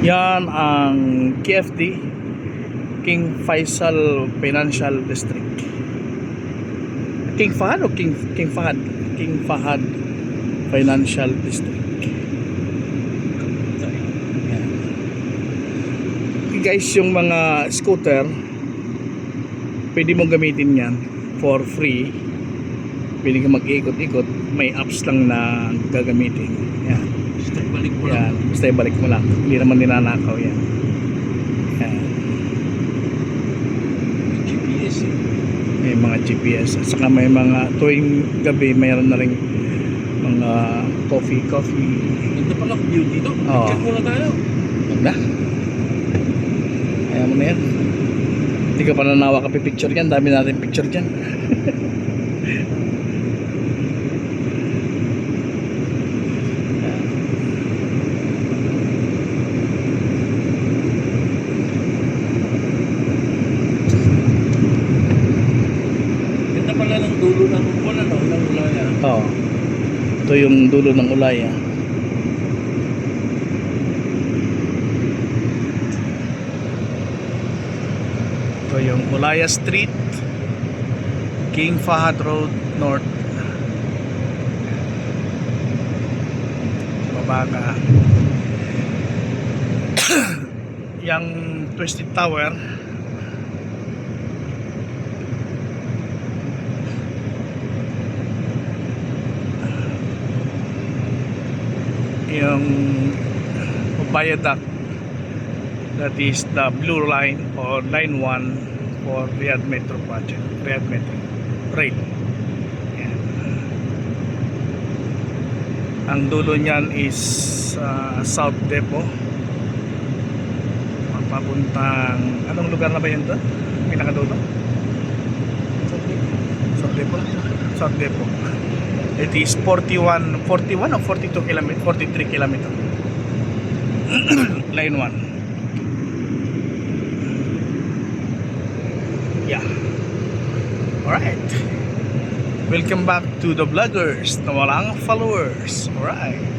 Yan ang KFD, King Faisal Financial District. King Fahad o King Fahad? King Fahad Financial District. Yan. Okay guys, yung mga scooter, pwede mong gamitin yan for free. Pwede ka mag-ikot-ikot. May apps lang na gagamitin. Yan. Balik mo Yan. lang. Basta ibalik mo lang. Hindi naman ninanakaw yan. Yan. May GPS eh. May mga GPS. At saka may mga tuwing gabi mayroon na rin mga coffee. Ganda pala view dito. Oo. Check muna tayo. Huwag na. Ayaw mo na yan. Hindi ka pa nanawa ka picture yan. Dami natin picture dyan. Ganda pala ng dulo ng ulan, no? Ng ulaya. Oo. Ito yung dulo ng Ulaya. Ito yung Ulaya Street, King Fahad Road North. Babaga. Yang Twisted Tower. Yung Bayadak, that is the blue line or line 1 for Riyadh Metro project, Riyadh Metro Rail. Yan. Ang dulo niyan is South Depot, papuntang anong lugar na ba yun doon? Pinakadulo? South Depot. South Depot. It is 41 or 42 km, 43 km. Line 1. Yeah. Alright. Welcome back to the vloggers na walang followers. Alright.